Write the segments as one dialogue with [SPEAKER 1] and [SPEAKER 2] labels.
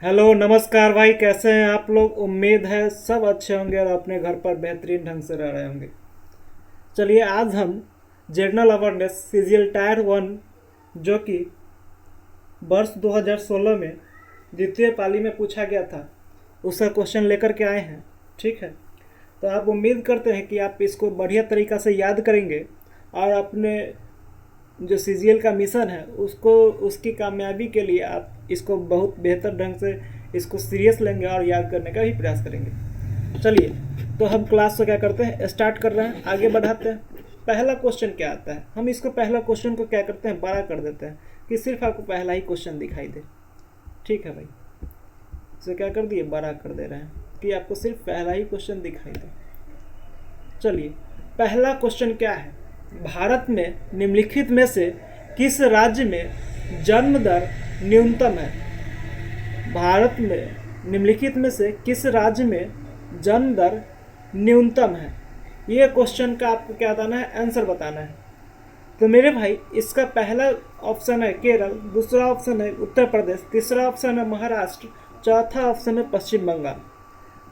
[SPEAKER 1] Hello नमस्कार भाई, कैसे हैं आप लोग। उम्मीद है सब अच्छे होंगे और अपने घर पर बेहतरीन ढंग से रह रहे होंगे। चलिए आज हम general awareness CGL tier one, जो कि वर्ष 2016 में द्वितीय पाली में पूछा गया था, उसका क्वेश्चन लेकर के आए हैं। ठीक है, तो आप उम्मीद करते हैं कि आप इसको बढ़िया तरीक़ा से याद करेंगे और अपने जो सीजीएल का मिशन है उसको, उसकी कामयाबी के लिए आप इसको बहुत बेहतर ढंग से इसको सीरियस लेंगे और याद करने का भी प्रयास करेंगे। चलिए, तो हम क्लास को क्या करते हैं, स्टार्ट कर रहे हैं, आगे बढ़ाते हैं। पहला क्वेश्चन क्या आता है, हम इसको पहला क्वेश्चन को क्या करते हैं, बड़ा कर देते हैं कि सिर्फ आपको पहला ही क्वेश्चन दिखाई दे। ठीक है भाई, इसे क्या कर दिए, बड़ा कर दे रहे हैं कि आपको सिर्फ पहला ही क्वेश्चन दिखाई दे। चलिए, पहला क्वेश्चन क्या है, भारत में निम्नलिखित में से किस राज्य में जन्म दर न्यूनतम है। भारत में निम्नलिखित में से किस राज्य में जन्म दर न्यूनतम है, ये क्वेश्चन का आपको क्या बताना है, आंसर बताना है। तो मेरे भाई, इसका पहला ऑप्शन है केरल, दूसरा ऑप्शन है उत्तर प्रदेश, तीसरा ऑप्शन है महाराष्ट्र, चौथा ऑप्शन है पश्चिम बंगाल।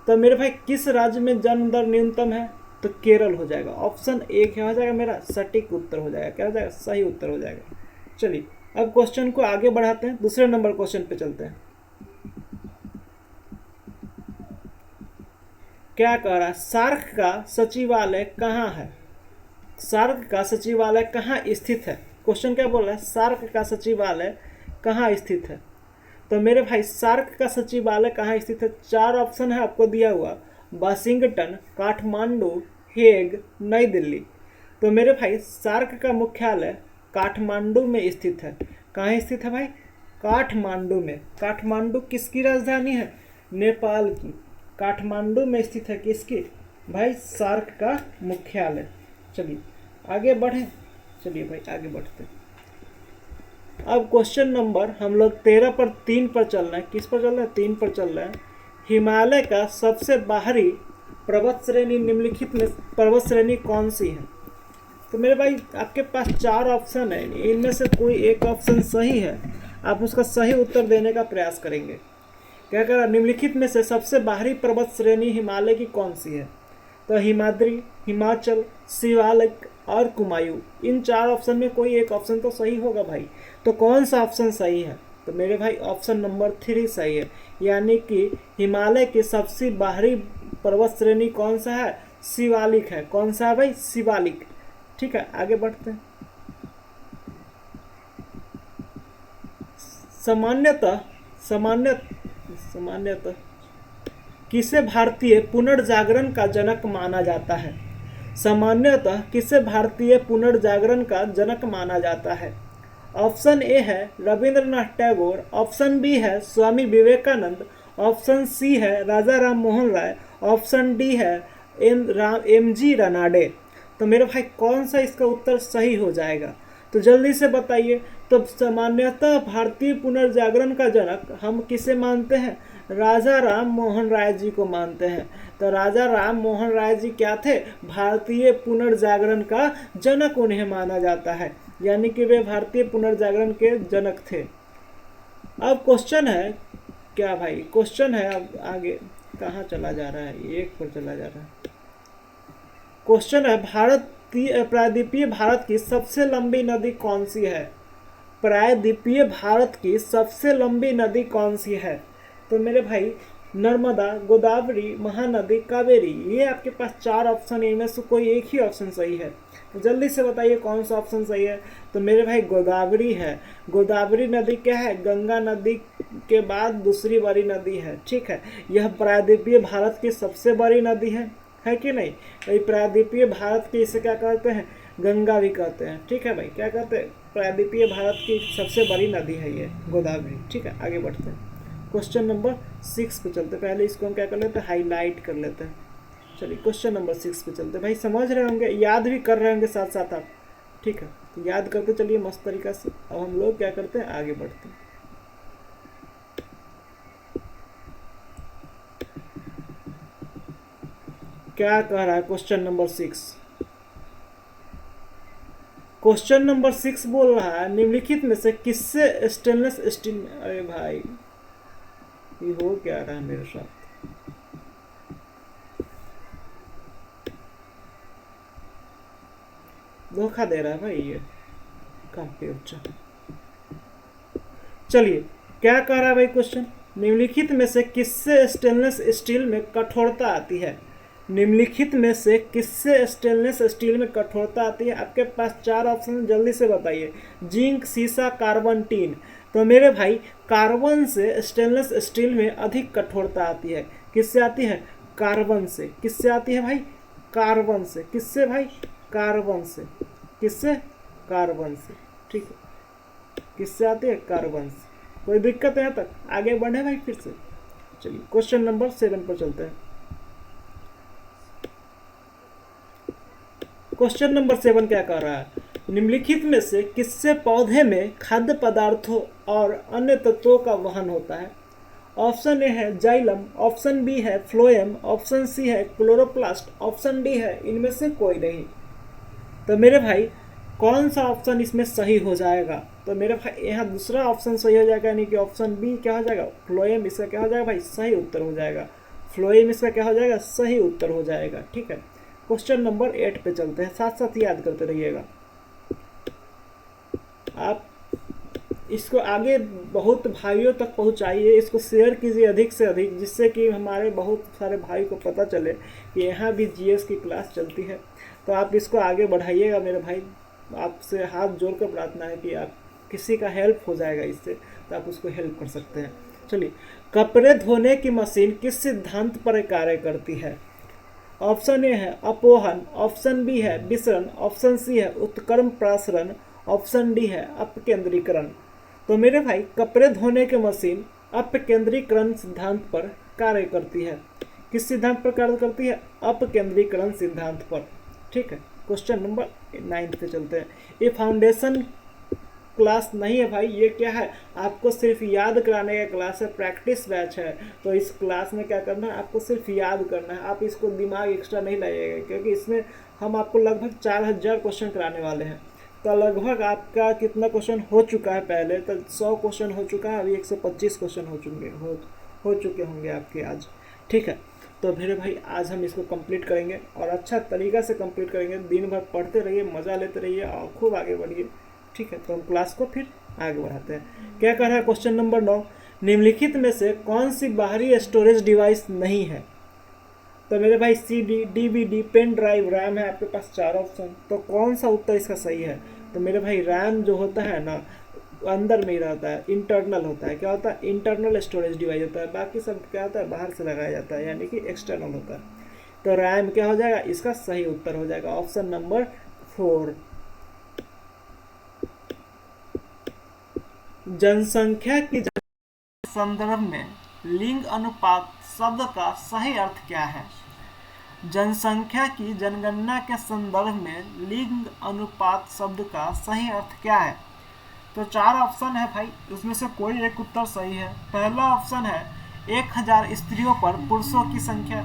[SPEAKER 1] तो मेरे भाई, किस राज्य में जन्म दर न्यूनतम है, तो केरल हो जाएगा। ऑप्शन एक हो जाएगा मेरा सटीक उत्तर हो जाएगा, क्या हो जाएगा, सही उत्तर हो जाएगा। चलिए, अब क्वेश्चन को आगे बढ़ाते हैं, दूसरे नंबर क्वेश्चन पे चलते हैं। क्या कह रहा है, सार्क का सचिवालय कहाँ है। सार्क का सचिवालय कहाँ स्थित है। क्वेश्चन क्या बोल रहा है, सार्क का सचिवालय कहाँ स्थित है। तो मेरे भाई, सार्क का सचिवालय कहाँ स्थित है, चार ऑप्शन है आपको दिया हुआ, वाशिंगटन, काठमांडू, हेग, नई दिल्ली। तो मेरे भाई, सार्क का मुख्यालय काठमांडू में स्थित है। कहाँ स्थित है भाई, काठमांडू में। काठमांडू किसकी राजधानी है, नेपाल की। काठमांडू में स्थित है किसकी भाई, सार्क का मुख्यालय। चलिए आगे बढ़ें, चलिए भाई आगे बढ़ते हैं। अब क्वेश्चन नंबर हम लोग 13 पर 3 पर चल रहे हैं। किस पर चल रहे हैं, 3 पर चल रहे हैं। हिमालय का सबसे बाहरी पर्वत श्रेणी निम्नलिखित में पर्वत श्रेणी कौन सी है। तो मेरे भाई, आपके पास चार ऑप्शन है, इनमें से कोई एक ऑप्शन सही है, आप उसका सही उत्तर देने का प्रयास करेंगे। क्या कह रहा, निम्नलिखित में से सबसे बाहरी पर्वत श्रेणी हिमालय की कौन सी है। तो हिमाद्री, हिमाचल, शिवालिक और कुमायूं, इन चार ऑप्शन में कोई एक ऑप्शन तो सही होगा भाई। तो कौन सा ऑप्शन सही है, तो मेरे भाई ऑप्शन नंबर 3 सही है, यानी कि हिमालय की सबसे बाहरी पर्वत श्रेणी कौन सा है, शिवालिक है। कौन सा है भाई, शिवालिक। ठीक है, आगे बढ़ते हैं। सामान्यतः सामान्यतः किसे भारतीय पुनर्जागरण का जनक माना जाता है। सामान्यतः किसे भारतीय पुनर्जागरण का जनक माना जाता है। ऑप्शन ए है रविंद्रनाथ टैगोर, ऑप्शन बी है स्वामी विवेकानंद, ऑप्शन सी है राजा राम मोहन राय, ऑप्शन डी है एम जी रनाडे। तो मेरे भाई, कौन सा इसका उत्तर सही हो जाएगा, तो जल्दी से बताइए। तो सामान्यतः भारतीय पुनर्जागरण का जनक हम किसे मानते हैं, राजा राम मोहन राय जी को मानते हैं। तो राजा राम मोहन राय जी क्या थे, भारतीय पुनर्जागरण का जनक उन्हें माना जाता है, यानी कि वे भारतीय पुनर्जागरण के जनक थे। अब क्वेश्चन है क्या भाई, क्वेश्चन है अब आगे कहाँ चला जा रहा है, एक पर चला जा रहा है। क्वेश्चन है, प्रायद्वीपीय भारत की सबसे लंबी नदी कौन सी है। प्रायद्वीपीय भारत की सबसे लंबी नदी कौन सी है। तो मेरे भाई, नर्मदा, गोदावरी, महानदी, कावेरी, ये आपके पास चार ऑप्शन है, इनमें से कोई एक ही ऑप्शन सही है। तो जल्दी से बताइए कौन सा ऑप्शन सही है। तो मेरे भाई, गोदावरी है। गोदावरी नदी क्या है, गंगा नदी के बाद दूसरी बड़ी नदी है। ठीक है, यह प्रायद्वीपीय भारत की सबसे बड़ी नदी है कि नहीं। तो प्रायद्वीपीय भारत की इसे क्या कहते हैं, गंगा भी कहते हैं। ठीक है भाई, क्या कहते हैं, प्रायद्वीपीय भारत की सबसे बड़ी नदी है ये गोदावरी। ठीक है, आगे बढ़ते हैं। क्वेश्चन नंबर 6 पे चलते, पहले इसको हम क्या कर लेते हैं, हाईलाइट कर लेते हैं। चलिए क्वेश्चन नंबर 6 पे चलते भाई, समझ रहे होंगे, याद भी कर रहे होंगे साथ साथ आप। ठीक है, तो याद करते चलिए मस्त तरीका से। अब हम लोग क्या करते हैं, आगे बढ़ते हैं। क्या कह रहा है क्वेश्चन नंबर 6। क्वेश्चन नंबर 6 बोल रहा है, निम्नलिखित में से किससे स्टेनलेस स्टील, अरे भाई ये हो क्या रहा है मेरे साथ? धोखा दे रहा है भाई ये कंप्यूटर। चलिए क्या कह रहा है भाई क्वेश्चन, निम्नलिखित में से किससे स्टेनलेस स्टील में कठोरता आती है? निम्नलिखित में से किससे स्टेनलेस स्टील में कठोरता आती है? आपके पास 4 ऑप्शन, जल्दी से बताइए। जिंक, सीसा, कार्बन, टीन। तो मेरे भाई कार्बन से स्टेनलेस स्टील में अधिक कठोरता आती है। किससे आती है? कार्बन से। किससे आती है भाई? कार्बन से। किससे भाई? कार्बन से। किससे? कार्बन से। ठीक है, किससे आती है? कार्बन से। कोई दिक्कत है यहाँ तक? आगे बढ़े भाई फिर से। चलिए क्वेश्चन नंबर 7 पर चलते हैं। क्वेश्चन नंबर 7 क्या कह रहा है, निम्नलिखित में से किससे पौधे में खाद्य पदार्थों और अन्य तत्वों का वहन होता है? ऑप्शन ए है जाइलम, ऑप्शन बी है फ्लोएम, ऑप्शन सी है क्लोरोप्लास्ट, ऑप्शन डी है इनमें से कोई नहीं। तो मेरे भाई कौन सा ऑप्शन इसमें सही हो जाएगा? तो मेरे भाई यहाँ दूसरा ऑप्शन सही हो जाएगा, यानी कि ऑप्शन बी क्या हो जाएगा? फ्लोएम। इसका क्या हो जाएगा भाई? सही उत्तर हो जाएगा। फ्लोएम इसका क्या हो जाएगा? सही उत्तर हो जाएगा। ठीक है, क्वेश्चन नंबर 8 पे चलते हैं, साथ साथ याद करते रहिएगा। आप इसको आगे बहुत भाइयों तक पहुंचाइए, इसको शेयर कीजिए अधिक से अधिक, जिससे कि हमारे बहुत सारे भाई को पता चले कि यहाँ भी जीएस की क्लास चलती है। तो आप इसको आगे बढ़ाइएगा मेरे भाई। आपसे हाथ जोड़ कर प्रार्थना है कि आप किसी का हेल्प हो जाएगा इससे, तो आप उसको हेल्प कर सकते हैं। चलिए, कपड़े धोने की मशीन किस सिद्धांत पर कार्य करती है? ऑप्शन ए है अपोहन, ऑप्शन बी है विसरण, ऑप्शन सी है उत्क्रम प्रासरण, ऑप्शन डी है अपकेंद्रीकरण। तो मेरे भाई कपड़े धोने की मशीन अपकेंद्रीकरण सिद्धांत पर कार्य करती है। किस सिद्धांत पर कार्य करती है? अपकेंद्रीकरण सिद्धांत पर। ठीक है, क्वेश्चन नंबर 9 पे चलते हैं। ये फाउंडेशन क्लास नहीं है भाई, ये क्या है? आपको सिर्फ याद कराने का क्लास है, प्रैक्टिस बैच है। तो इस क्लास में क्या करना है? आपको सिर्फ याद करना है। आप इसको दिमाग एक्स्ट्रा नहीं लगाइएगा, क्योंकि इसमें हम आपको लगभग 4000 क्वेश्चन कराने वाले हैं। तो लगभग आपका कितना क्वेश्चन हो चुका है? पहले तो 100 क्वेश्चन हो चुका है, अभी 125 क्वेश्चन हो चुके होंगे आपके आज। ठीक है, तो मेरे भाई आज हम इसको कंप्लीट करेंगे और अच्छा तरीका से कंप्लीट करेंगे। दिन भर पढ़ते रहिए, मज़ा लेते रहिए और खूब आगे बढ़िए। ठीक है, तो हम क्लास को फिर आगे बढ़ाते हैं। क्या कह रहा है क्वेश्चन नंबर 9, निम्नलिखित में से कौन सी बाहरी स्टोरेज डिवाइस नहीं है? तो मेरे भाई CD, DVD, pen drive, RAM है आपके पास 4 ऑप्शन। तो कौन सा उत्तर इसका सही है? तो मेरे भाई रैम जो होता है ना, अंदर में ही रहता है, इंटरनल होता है। क्या होता है? इंटरनल स्टोरेज डिवाइस होता है। बाकी सब क्या होता है? बाहर से लगाया जाता है, यानी कि एक्सटर्नल होता है। तो रैम क्या हो जाएगा? इसका सही उत्तर हो जाएगा ऑप्शन नंबर 4। जनसंख्या की संदर्भ में लिंग अनुपात शब्द का सही अर्थ क्या है? जनसंख्या की जनगणना के संदर्भ में लिंग अनुपात शब्द का सही अर्थ क्या है? तो 4 ऑप्शन है भाई, उसमें से कोई एक उत्तर सही है। पहला ऑप्शन है 1000 स्त्रियों पर पुरुषों की संख्या,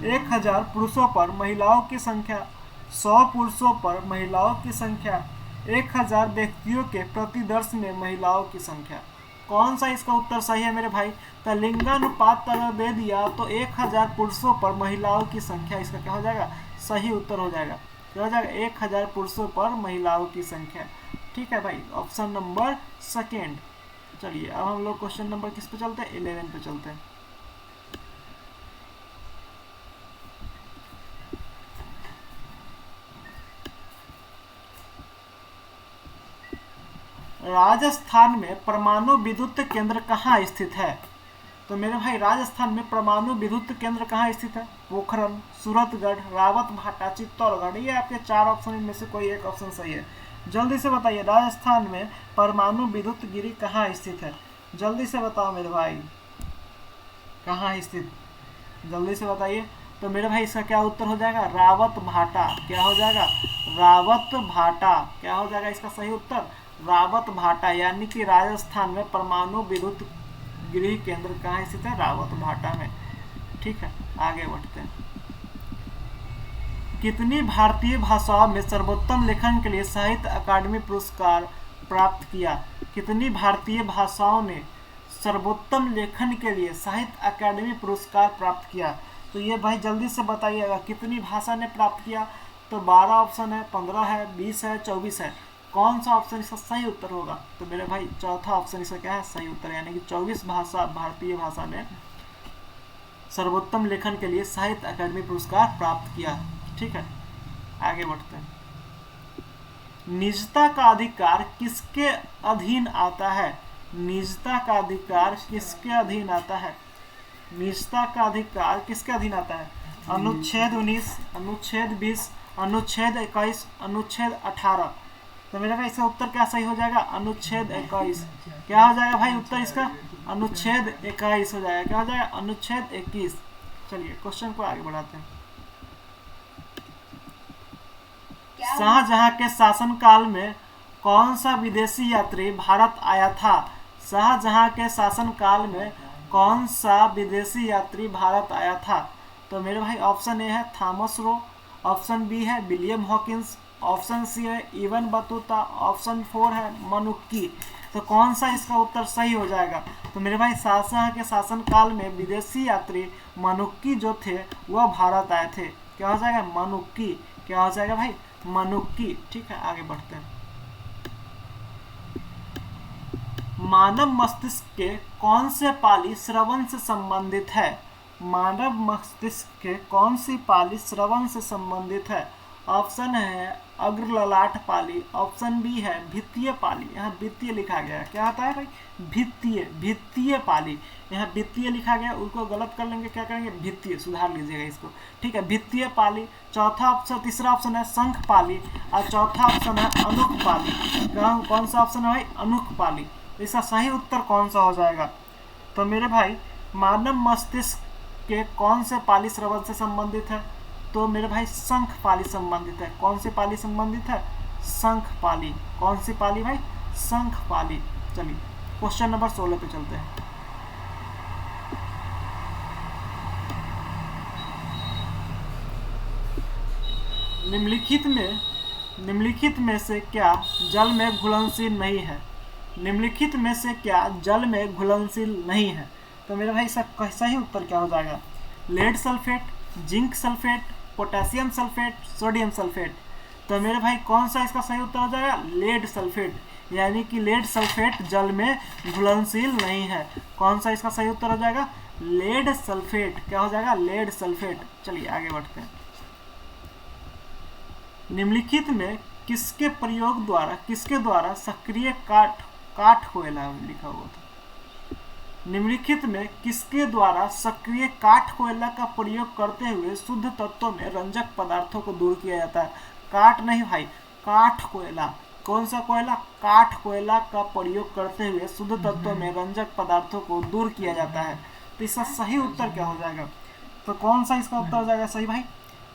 [SPEAKER 1] 1000 पुरुषों पर महिलाओं की संख्या, 100 पुरुषों पर महिलाओं की संख्या, 1000 व्यक्तियों के प्रतिदर्श में महिलाओं की संख्या। कौन सा इसका उत्तर सही है मेरे भाई? तो लिंगानुपात अगर दे दिया तो 1000 पुरुषों पर महिलाओं की संख्या, इसका क्या हो जाएगा? सही उत्तर हो जाएगा। क्या हो जाएगा? 1000 पुरुषों पर महिलाओं की संख्या। ठीक है भाई, ऑप्शन नंबर 2। चलिए अब हम लोग क्वेश्चन नंबर किस पे चलते हैं? 11 पे चलते हैं। राजस्थान में परमाणु विद्युत केंद्र कहाँ स्थित है? तो मेरे भाई राजस्थान में परमाणु विद्युत केंद्र कहाँ स्थित है? पोखरन, सूरतगढ़, रावतभाटा, चित्तौड़गढ़। ये आपके 4 ऑप्शन में से कोई एक ऑप्शन सही है। जल्दी से बताइए, राजस्थान में परमाणु विद्युत गिरी कहाँ स्थित है? जल्दी से बताओ मेरे भाई, कहाँ स्थित? जल्दी से बताइए। तो मेरे भाई इसका क्या उत्तर हो जाएगा? रावतभाटा। क्या हो जाएगा? रावतभाटा। क्या हो जाएगा इसका सही उत्तर? रावतभाटा, यानी कि राजस्थान में परमाणु विद्युत गृह केंद्र कहाँ स्थित है? रावतभाटा में। ठीक है, आगे बढ़ते हैं। कितनी भारतीय भाषाओं में सर्वोत्तम लेखन के लिए साहित्य अकादमी पुरस्कार प्राप्त किया? कितनी भारतीय भाषाओं ने सर्वोत्तम लेखन के लिए साहित्य अकादमी पुरस्कार प्राप्त किया? तो ये भाई जल्दी से बताइएगा कितनी भाषा ने प्राप्त किया? तो 12 ऑप्शन है, 15 है, 20 है, 24 है। कौन सा ऑप्शन इसका सही उत्तर होगा? तो मेरे भाई चौथा ऑप्शन इसका क्या है सही उत्तर, यानी कि 24 भाषा भारतीय भाषा ने सर्वोत्तम लेखन के लिए साहित्य अकादमी पुरस्कार प्राप्त किया। ठीक है, आगे बढ़ते हैं। निजता का अधिकार किसके अधीन आता है? निजता का अधिकार किसके अधीन आता है? निजता का अधिकार किसके अधीन आता है? अनुच्छेद 19, अनुच्छेद 20, अनुच्छेद 21, अनुच्छेद 18। तो मेरे भाई इसका उत्तर क्या सही हो जाएगा? अनुच्छेद 21। क्या हो जाएगा भाई उत्तर इसका? अनुच्छेद 21 हो जाएगा। क्या हो जाएगा? अनुच्छेद 21। चलिए क्वेश्चन को आगे बढ़ाते हैं। शाहजहां के शासनकाल में कौन सा विदेशी यात्री भारत आया था? शाहजहां के शासनकाल में कौन सा विदेशी यात्री भारत आया था? तो मेरे भाई ऑप्शन ए है थॉमस रो, ऑप्शन बी है विलियम हॉकिंस, ऑप्शन सी है इवन बतूता, ऑप्शन 4 है मनुक्की। तो कौन सा इसका उत्तर सही हो जाएगा? तो मेरे भाई शाहजहां के शासनकाल में विदेशी यात्री मनुक्की जो थे वह भारत आए थे। क्या हो जाएगा? मनुक्की। क्या हो जाएगा भाई? मनुक्की। ठीक है, आगे बढ़ते हैं। मानव मस्तिष्क के कौन से पाली श्रवण से संबंधित है? मानव मस्तिष्क के कौन सी पाली श्रवण से संबंधित है? ऑप्शन है अग्रललाट पाली, ऑप्शन बी है भित्तीय पाली। यहाँ भित्तीय लिखा गया है। क्या होता है भाई? भित्तीय, भित्तीय पाली। यहाँ भित्तीय लिखा गया, उसको गलत कर लेंगे, क्या करेंगे? भित्तीय, सुधार लीजिएगा इसको। ठीक है, भित्तीय पाली। चौथा ऑप्शन, तीसरा ऑप्शन है शंख पाली और चौथा ऑप्शन है अनुक पाली। कौन सा ऑप्शन है भाई? अनुक पाली। इसका सही उत्तर कौन सा हो जाएगा? तो मेरे भाई मानव मस्तिष्क के कौन से पाली श्रवण से संबंधित है? तो मेरे भाई शंख पाली संबंधित है। कौन सी पाली संबंधित है? शंख पाली। कौन सी पाली भाई? शंख पाली। चलिए क्वेश्चन नंबर 16 पे चलते हैं। निम्नलिखित में से क्या जल में घुलनशील नहीं है? निम्नलिखित में से क्या जल में घुलनशील नहीं है? तो मेरे भाई इसका सही उत्तर क्या हो जाएगा? Lead sulphate, zinc sulphate, potassium sulphate, sodium sulphate. तो मेरे भाई कौन सा इसका सही उत्तर हो जाएगा? Lead sulphate. यानी कि लेड सल्फेट जल में घुलनशील नहीं है। कौन सा इसका सही उत्तर हो जाएगा? Lead sulphate. क्या हो जाएगा? Lead sulphate. चलिए आगे बढ़ते हैं। निम्नलिखित में किसके द्वारा सक्रिय काठ कोयला लिखा हुआ था? निम्नलिखित में किसके द्वारा सक्रिय काठ कोयला का प्रयोग करते हुए शुद्ध तत्वों में रंजक पदार्थों को दूर किया जाता है? काठ नहीं भाई, काठ कोयला। कौन सा कोयला? काठ कोयला का प्रयोग करते हुए शुद्ध तत्वों में रंजक पदार्थों को दूर किया जाता है। तो इसका सही उत्तर क्या हो जाएगा? तो कौन सा इसका उत्तर हो जाएगा सही भाई?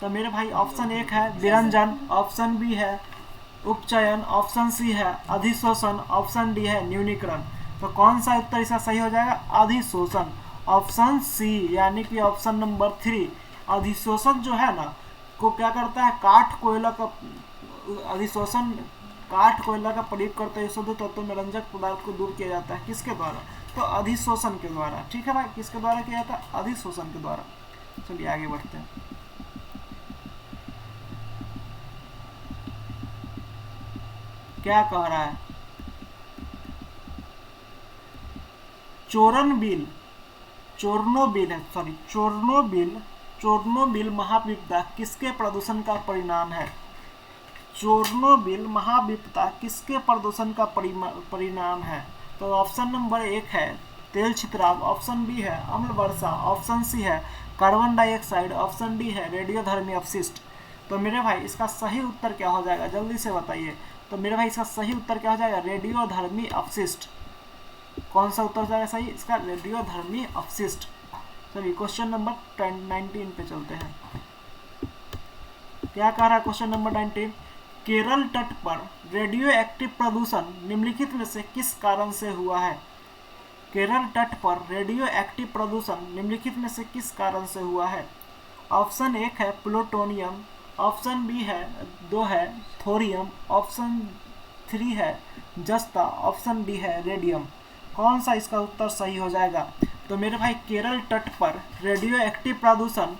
[SPEAKER 1] तो मेरे भाई ऑप्शन 1 है विरंजन, ऑप्शन बी है उपचयन, ऑप्शन सी है अधिशोषण, ऑप्शन डी है न्यूनीकरण। तो कौन सा उत्तर इसका सही हो जाएगा? अधिशोषण। ऑप्शन सी, यानी कि ऑप्शन नंबर 3। अधिशोषण जो है ना को क्या करता है? काठ कोयला का अधिशोषण, काठ कोयला का प्रयोग करते हुए शुद्ध तत्वों में रंजक पदार्थ को दूर किया जाता है। किसके द्वारा? तो अधिशोषण के द्वारा। ठीक है भाई, किसके द्वारा किया जाता है? अधिशोषण के द्वारा। चलिए आगे बढ़ते हैं। क्या कह रहा है? चोर्नोबिल महाविपदा किसके प्रदूषण का परिणाम है? चोर्नोबिल महाविपदा किसके प्रदूषण का परिणाम है? तो ऑप्शन नंबर 1 है तेल छितराव, ऑप्शन बी है अम्ल वर्षा, ऑप्शन सी है कार्बन डाइऑक्साइड, ऑप्शन डी है रेडियोधर्मी अपशिष्ट। तो मेरे भाई इसका सही उत्तर क्या हो जाएगा? जल्दी से बताइए। तो मेरे भाई इसका सही उत्तर क्या हो जाएगा? रेडियोधर्मी अपशिष्ट। कौन सा उत्तर हो जाएगा सही इसका? रेडियोधर्मी अपशिष्ट। चलिए क्वेश्चन नंबर 19 पे चलते हैं। क्या कह रहा है क्वेश्चन नंबर 19? केरल तट पर रेडियो एक्टिव प्रदूषण निम्नलिखित में से किस कारण से हुआ है? केरल तट पर रेडियो एक्टिव प्रदूषण निम्नलिखित में से किस कारण से हुआ है? ऑप्शन 1 है प्लूटोनियम, ऑप्शन बी है 2 है थोरियम, ऑप्शन 3 है जस्ता, ऑप्शन डी है रेडियम। कौन सा इसका उत्तर सही हो जाएगा? तो मेरे भाई केरल तट पर रेडियो एक्टिव प्रदूषण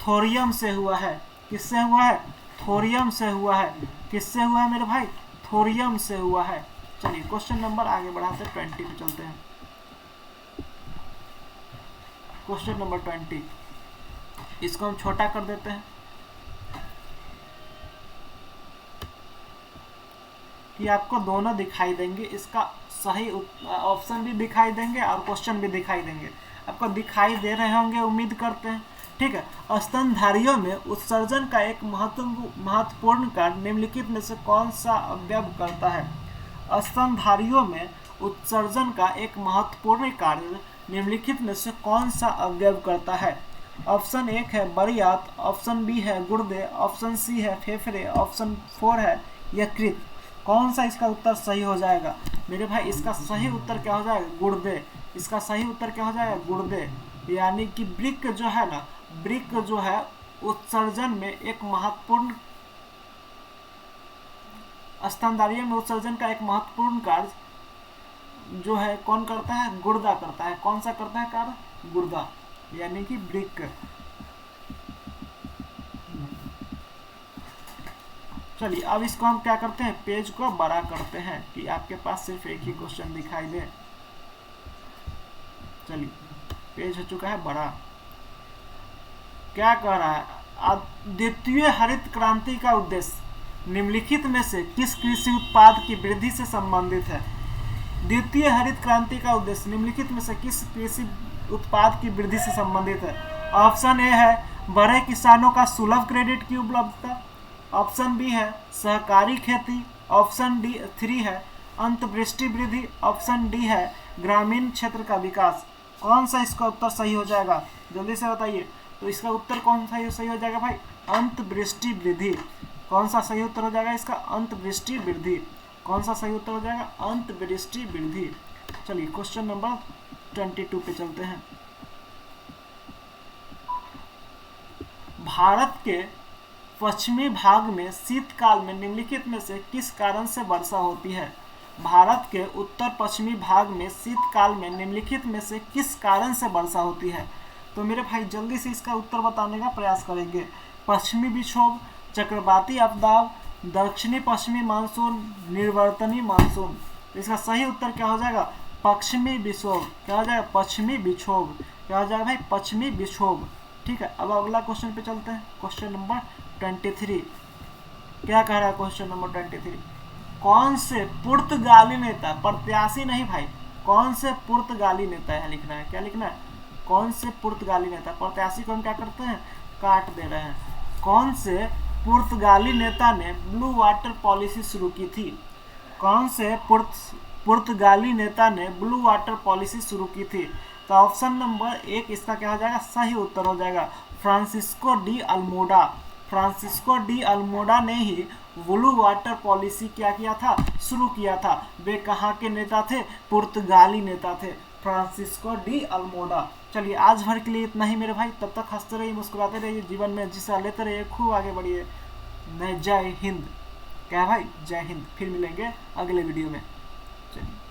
[SPEAKER 1] थोरियम से हुआ है। किससे हुआ है? थोरियम से हुआ है। किससे हुआ है मेरे भाई? थोरियम से हुआ है। चलिए क्वेश्चन नंबर आगे बढ़ाते 20 पे चलते हैं। क्वेश्चन नंबर 20, इसको हम छोटा कर देते हैं कि आपको दोनों दिखाई देंगे, इसका सही ऑप्शन भी दिखाई देंगे और क्वेश्चन भी दिखाई देंगे। आपको दिखाई दे रहे होंगे उम्मीद करते हैं, ठीक है। स्तनधारियों में उत्सर्जन का एक महत्वपूर्ण कार्य निम्नलिखित में से कौन सा अवयव करता है? स्तनधारियों में उत्सर्जन का एक महत्वपूर्ण कार्य निम्नलिखित में से कौन सा अवयव करता है? ऑप्शन 1 है बरियात, ऑप्शन बी है गुर्दे, ऑप्शन सी है फेफड़े, ऑप्शन 4 है यकृत। कौन सा इसका उत्तर सही हो जाएगा? मेरे भाई इसका सही उत्तर क्या हो जाएगा? गुर्दे। इसका सही उत्तर क्या हो जाएगा? गुर्दे। यानी कि वृक्क जो है ना, वृक्क जो है उत्सर्जन में एक महत्वपूर्ण, स्तनधारियों में उत्सर्जन का एक महत्वपूर्ण कार्य जो है कौन करता है? गुर्दा करता है। कौन सा करता है कार्य? गुर्दा, यानी कि वृक्क। चलिए अब इसको हम क्या करते हैं? पेज को बड़ा करते हैं कि आपके पास सिर्फ एक ही क्वेश्चन दिखाई दे। चलिए पेज हो चुका है बड़ा। क्या कह रहा है? द्वितीय हरित क्रांति का उद्देश्य निम्नलिखित में से किस कृषि उत्पाद की वृद्धि से संबंधित है? द्वितीय हरित क्रांति का उद्देश्य निम्नलिखित में से किस कृषि उत्पाद की वृद्धि से संबंधित है? ऑप्शन ए है बड़े किसानों का सुलभ क्रेडिट की उपलब्धता, ऑप्शन बी है सहकारी खेती, ऑप्शन डी 3 है अंतर्वृष्टि वृद्धि, ऑप्शन डी है ग्रामीण क्षेत्र का विकास। कौन सा इसका उत्तर सही हो जाएगा? जल्दी से बताइए। तो इसका उत्तर कौन सा सही हो जाएगा भाई? अंतर्वृष्टि वृद्धि। कौन सा सही उत्तर हो जाएगा इसका? अंतर्वृष्टि वृद्धि। कौन सा सही उत्तर हो जाएगा? अंतर्वृष्टि वृद्धि। चलिए क्वेश्चन नंबर 22 पे चलते हैं। भारत के पश्चिमी भाग में शीतकाल में निम्नलिखित में से किस कारण से वर्षा होती है? भारत के उत्तर पश्चिमी भाग में शीतकाल में निम्नलिखित में से किस कारण से वर्षा होती है? तो मेरे भाई जल्दी से इसका उत्तर बताने का प्रयास करेंगे। पश्चिमी विक्षोभ, चक्रवाती आपदाव, दक्षिणी पश्चिमी मानसून, निर्वर्तनी मानसून। तो इसका सही उत्तर क्या हो जाएगा? पश्चिमी विक्षोभ। क्या हो जाएगा? पश्चिमी विक्षोभ। क्या हो जाएगा भाई? पश्चिमी विक्षोभ। ठीक है, अब अगला क्वेश्चन पे चलते हैं। क्वेश्चन नंबर 23 क्या कह रहा है? क्वेश्चन नंबर 23, कौन से पुर्तगाली नेता, प्रत्याशी नहीं भाई, कौन से पुर्तगाली नेता है लिखना है। क्या लिखना है? कौन से पुर्तगाली नेता। प्रत्याशी को हम क्या करते हैं? काट दे रहे हैं। कौन से पुर्तगाली नेता ने ब्लू वाटर पॉलिसी शुरू की थी? कौन से पुर्तगाली नेता ने ब्लू वाटर पॉलिसी शुरू की थी? तो ऑप्शन नंबर 1 इसका क्या हो जाएगा? सही उत्तर हो जाएगा Francisco de Almora. Francisco de Almora ने ही ब्लू वाटर पॉलिसी क्या किया था? शुरू किया था। वे कहाँ के नेता थे? पुर्तगाली नेता थे, फ्रांसिस्को डी अल्मोडा। चलिए आज भर के लिए इतना ही मेरे भाई। तब तक हंसते रहिए, मुस्कुराते रहिए, जीवन में जिसे लेते रहिए, खूब आगे बढ़िए। जय हिंद। क्या भाई? जय हिंद। फिर मिलेंगे अगले वीडियो में। चलिए।